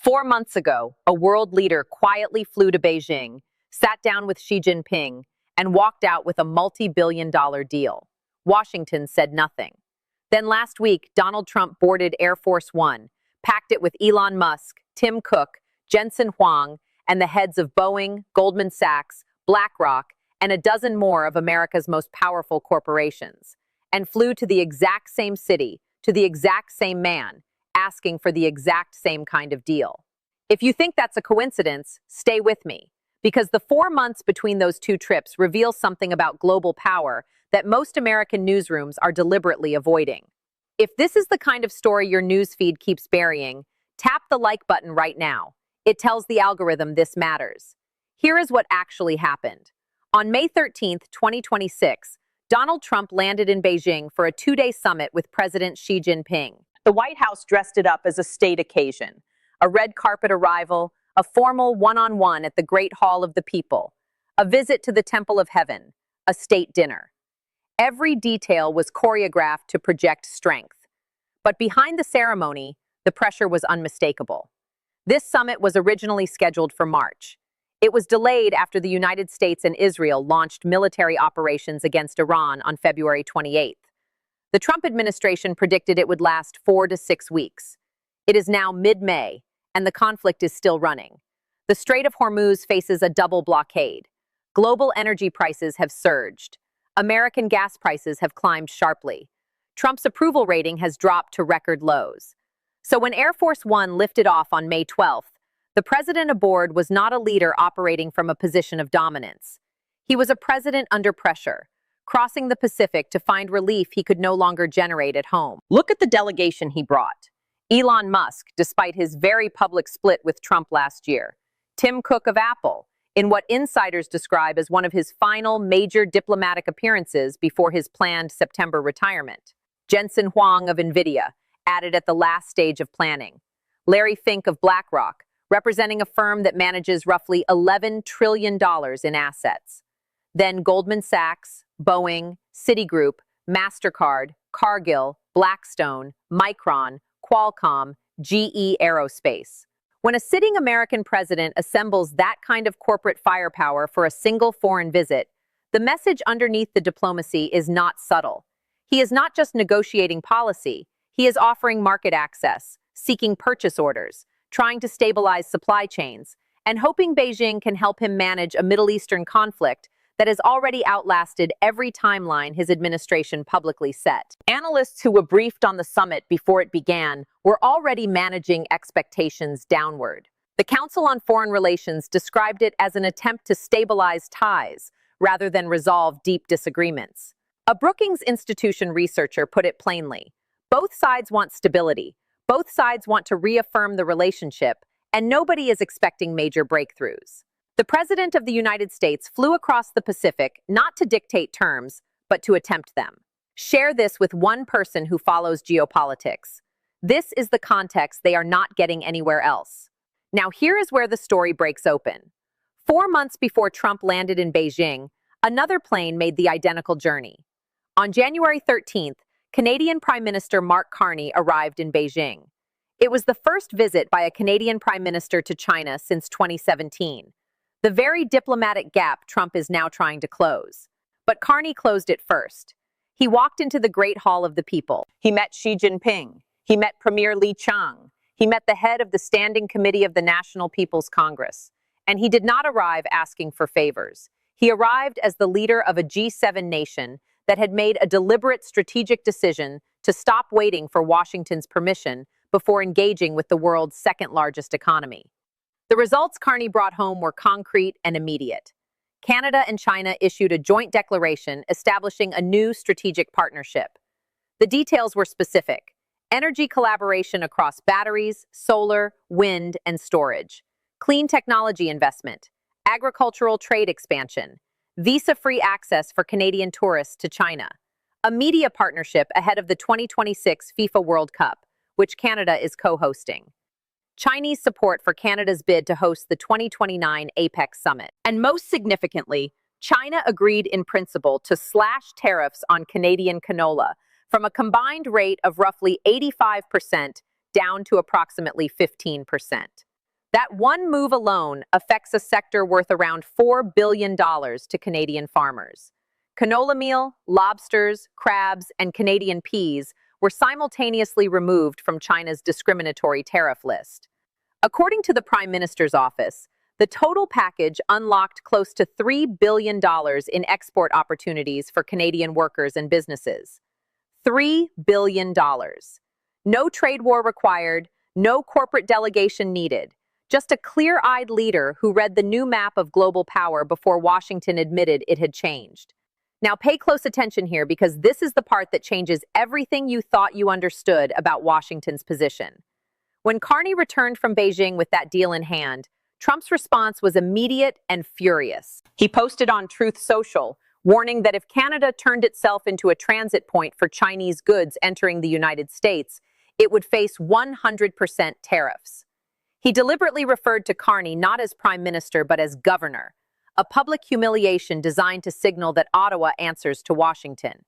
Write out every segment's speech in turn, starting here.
4 months ago, a world leader quietly flew to Beijing, sat down with Xi Jinping, and walked out with a multi-billion-dollar deal. Washington said nothing. Then last week, Donald Trump boarded Air Force One, packed it with Elon Musk, Tim Cook, Jensen Huang, and the heads of Boeing, Goldman Sachs, BlackRock, and a dozen more of America's most powerful corporations, and flew to the exact same city, to the exact same man, asking for the exact same kind of deal. If you think that's a coincidence, stay with me, because the 4 months between those two trips reveal something about global power that most American newsrooms are deliberately avoiding. If this is the kind of story your newsfeed keeps burying, tap the like button right now. It tells the algorithm this matters. Here is what actually happened. On May 13, 2026, Donald Trump landed in Beijing for a 2-day summit with President Xi Jinping. The White House dressed it up as a state occasion, a red carpet arrival, a formal one-on-one at the Great Hall of the People, a visit to the Temple of Heaven, a state dinner. Every detail was choreographed to project strength. But behind the ceremony, the pressure was unmistakable. This summit was originally scheduled for March. It was delayed after the United States and Israel launched military operations against Iran on February 28th. The Trump administration predicted it would last 4 to 6 weeks. It is now mid-May, and the conflict is still running. The Strait of Hormuz faces a double blockade. Global energy prices have surged. American gas prices have climbed sharply. Trump's approval rating has dropped to record lows. So when Air Force One lifted off on May 12th, the president aboard was not a leader operating from a position of dominance. He was a president under pressure, crossing the Pacific to find relief he could no longer generate at home. Look at the delegation he brought. Elon Musk, despite his very public split with Trump last year. Tim Cook of Apple, in what insiders describe as one of his final major diplomatic appearances before his planned September retirement. Jensen Huang of NVIDIA, added at the last stage of planning. Larry Fink of BlackRock, representing a firm that manages roughly $11 trillion in assets. Then Goldman Sachs, Boeing, Citigroup, MasterCard, Cargill, Blackstone, Micron, Qualcomm, GE Aerospace. When a sitting American president assembles that kind of corporate firepower for a single foreign visit, the message underneath the diplomacy is not subtle. He is not just negotiating policy, he is offering market access, seeking purchase orders, trying to stabilize supply chains, and hoping Beijing can help him manage a Middle Eastern conflict that has already outlasted every timeline his administration publicly set. Analysts who were briefed on the summit before it began were already managing expectations downward. The Council on Foreign Relations described it as an attempt to stabilize ties rather than resolve deep disagreements. A Brookings Institution researcher put it plainly: both sides want stability, both sides want to reaffirm the relationship, and nobody is expecting major breakthroughs. The President of the United States flew across the Pacific not to dictate terms, but to attempt them. Share this with one person who follows geopolitics. This is the context they are not getting anywhere else. Now here is where the story breaks open. 4 months before Trump landed in Beijing, another plane made the identical journey. On January 13th, Canadian Prime Minister Mark Carney arrived in Beijing. It was the first visit by a Canadian Prime Minister to China since 2017. The very diplomatic gap Trump is now trying to close. But Carney closed it first. He walked into the Great Hall of the People. He met Xi Jinping. He met Premier Li Qiang. He met the head of the Standing Committee of the National People's Congress. And he did not arrive asking for favors. He arrived as the leader of a G7 nation that had made a deliberate strategic decision to stop waiting for Washington's permission before engaging with the world's second-largest economy. The results Carney brought home were concrete and immediate. Canada and China issued a joint declaration establishing a new strategic partnership. The details were specific: energy collaboration across batteries, solar, wind, and storage, clean technology investment, agricultural trade expansion, visa-free access for Canadian tourists to China, a media partnership ahead of the 2026 FIFA World Cup, which Canada is co-hosting, Chinese support for Canada's bid to host the 2029 APEC summit. And most significantly, China agreed in principle to slash tariffs on Canadian canola from a combined rate of roughly 85% down to approximately 15%. That one move alone affects a sector worth around $4 billion to Canadian farmers. Canola meal, lobsters, crabs, and Canadian peas were simultaneously removed from China's discriminatory tariff list. According to the Prime Minister's office, the total package unlocked close to $3 billion in export opportunities for Canadian workers and businesses. $3 billion. No trade war required, no corporate delegation needed. Just a clear-eyed leader who read the new map of global power before Washington admitted it had changed. Now pay close attention here because this is the part that changes everything you thought you understood about Washington's position. When Carney returned from Beijing with that deal in hand, Trump's response was immediate and furious. He posted on Truth Social, warning that if Canada turned itself into a transit point for Chinese goods entering the United States, it would face 100% tariffs. He deliberately referred to Carney not as prime minister but as governor, a public humiliation designed to signal that Ottawa answers to Washington.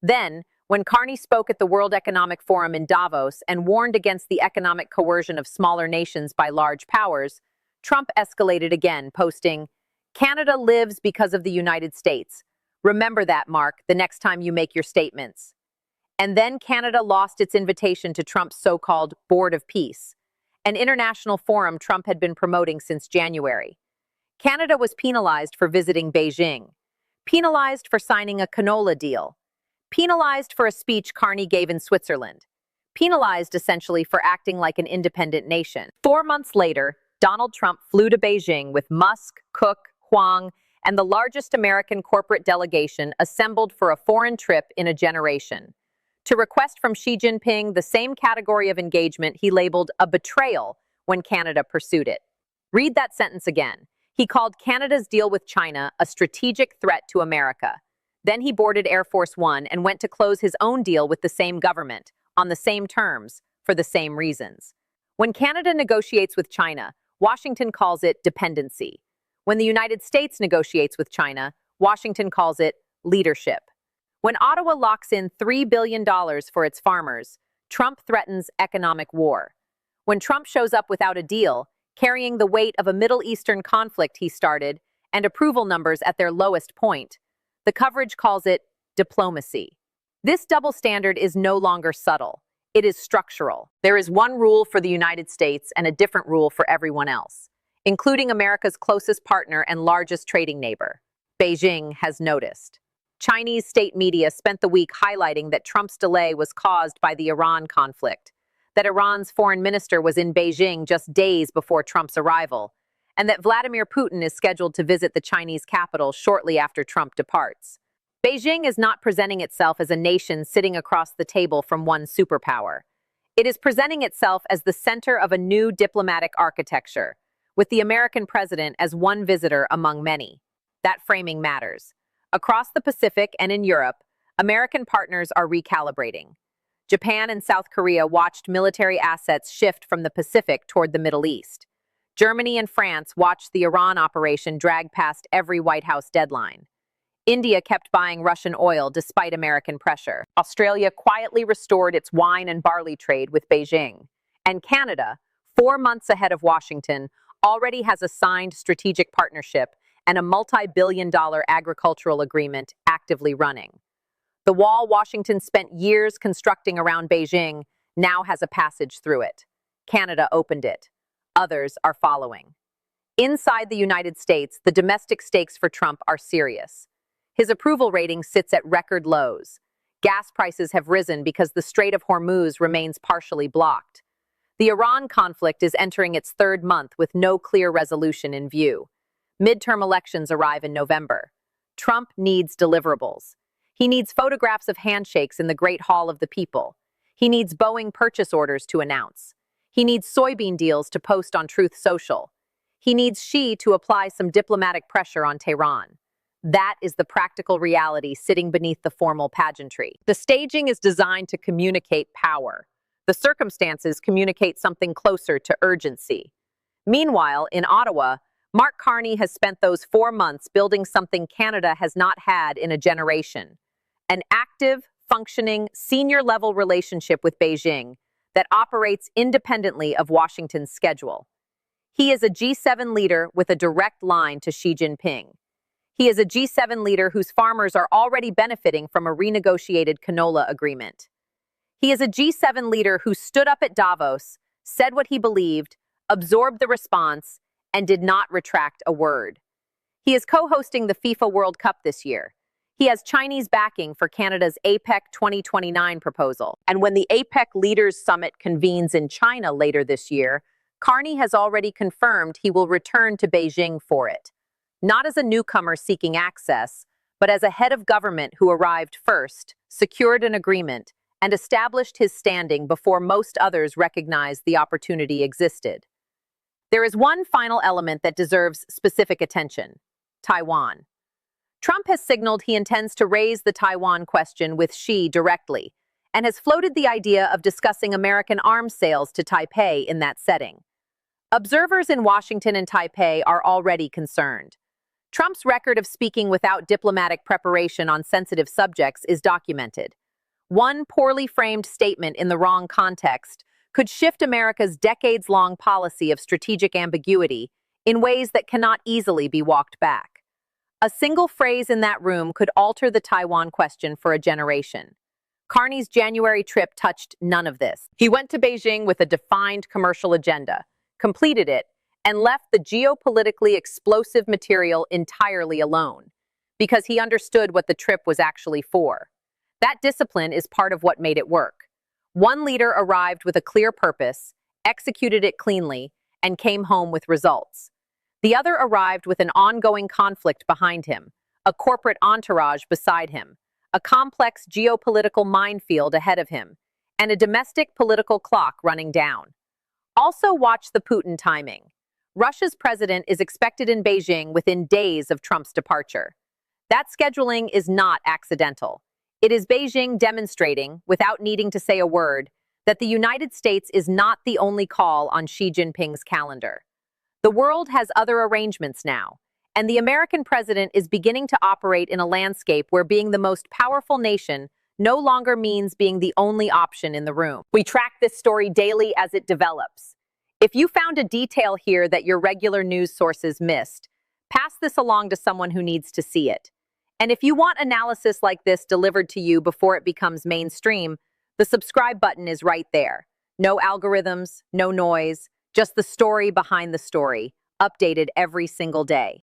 Then, when Carney spoke at the World Economic Forum in Davos and warned against the economic coercion of smaller nations by large powers, Trump escalated again, posting, "Canada lives because of the United States. Remember that, Mark, the next time you make your statements." And then Canada lost its invitation to Trump's so-called Board of Peace, an international forum Trump had been promoting since January. Canada was penalized for visiting Beijing, penalized for signing a canola deal, penalized for a speech Carney gave in Switzerland, penalized essentially for acting like an independent nation. 4 months later, Donald Trump flew to Beijing with Musk, Cook, Huang, and the largest American corporate delegation assembled for a foreign trip in a generation, to request from Xi Jinping the same category of engagement he labeled a betrayal when Canada pursued it. Read that sentence again. He called Canada's deal with China a strategic threat to America. Then he boarded Air Force One and went to close his own deal with the same government, on the same terms, for the same reasons. When Canada negotiates with China, Washington calls it dependency. When the United States negotiates with China, Washington calls it leadership. When Ottawa locks in $3 billion for its farmers, Trump threatens economic war. When Trump shows up without a deal, carrying the weight of a Middle Eastern conflict he started and approval numbers at their lowest point, the coverage calls it diplomacy. This double standard is no longer subtle. It is structural. There is one rule for the United States and a different rule for everyone else, including America's closest partner and largest trading neighbor. Beijing has noticed. Chinese state media spent the week highlighting that Trump's delay was caused by the Iran conflict, that Iran's foreign minister was in Beijing just days before Trump's arrival, and that Vladimir Putin is scheduled to visit the Chinese capital shortly after Trump departs. Beijing is not presenting itself as a nation sitting across the table from one superpower. It is presenting itself as the center of a new diplomatic architecture, with the American president as one visitor among many. That framing matters. Across the Pacific and in Europe, American partners are recalibrating. Japan and South Korea watched military assets shift from the Pacific toward the Middle East. Germany and France watched the Iran operation drag past every White House deadline. India kept buying Russian oil despite American pressure. Australia quietly restored its wine and barley trade with Beijing. And Canada, 4 months ahead of Washington, already has a signed strategic partnership and a multi-billion-dollar agricultural agreement actively running. The wall Washington spent years constructing around Beijing now has a passage through it. Canada opened it. Others are following. Inside the United States, the domestic stakes for Trump are serious. His approval rating sits at record lows. Gas prices have risen because the Strait of Hormuz remains partially blocked. The Iran conflict is entering its 3rd month with no clear resolution in view. Midterm elections arrive in November. Trump needs deliverables. He needs photographs of handshakes in the Great Hall of the People. He needs Boeing purchase orders to announce. He needs soybean deals to post on Truth Social. He needs Xi to apply some diplomatic pressure on Tehran. That is the practical reality sitting beneath the formal pageantry. The staging is designed to communicate power. The circumstances communicate something closer to urgency. Meanwhile, in Ottawa, Mark Carney has spent those 4 months building something Canada has not had in a generation. An active, functioning, senior-level relationship with Beijing that operates independently of Washington's schedule. He is a G7 leader with a direct line to Xi Jinping. He is a G7 leader whose farmers are already benefiting from a renegotiated canola agreement. He is a G7 leader who stood up at Davos, said what he believed, absorbed the response, and did not retract a word. He is co-hosting the FIFA World Cup this year. He has Chinese backing for Canada's APEC 2029 proposal. And when the APEC Leaders Summit convenes in China later this year, Carney has already confirmed he will return to Beijing for it. Not as a newcomer seeking access, but as a head of government who arrived first, secured an agreement, and established his standing before most others recognized the opportunity existed. There is one final element that deserves specific attention: Taiwan. Trump has signaled he intends to raise the Taiwan question with Xi directly, and has floated the idea of discussing American arms sales to Taipei in that setting. Observers in Washington and Taipei are already concerned. Trump's record of speaking without diplomatic preparation on sensitive subjects is documented. One poorly framed statement in the wrong context could shift America's decades-long policy of strategic ambiguity in ways that cannot easily be walked back. A single phrase in that room could alter the Taiwan question for a generation. Carney's January trip touched none of this. He went to Beijing with a defined commercial agenda, completed it, and left the geopolitically explosive material entirely alone, because he understood what the trip was actually for. That discipline is part of what made it work. One leader arrived with a clear purpose, executed it cleanly, and came home with results. The other arrived with an ongoing conflict behind him, a corporate entourage beside him, a complex geopolitical minefield ahead of him, and a domestic political clock running down. Also watch the Putin timing. Russia's president is expected in Beijing within days of Trump's departure. That scheduling is not accidental. It is Beijing demonstrating, without needing to say a word, that the United States is not the only call on Xi Jinping's calendar. The world has other arrangements now, and the American president is beginning to operate in a landscape where being the most powerful nation no longer means being the only option in the room. We track this story daily as it develops. If you found a detail here that your regular news sources missed, pass this along to someone who needs to see it. And if you want analysis like this delivered to you before it becomes mainstream, the subscribe button is right there. No algorithms, no noise, just the story behind the story, updated every single day.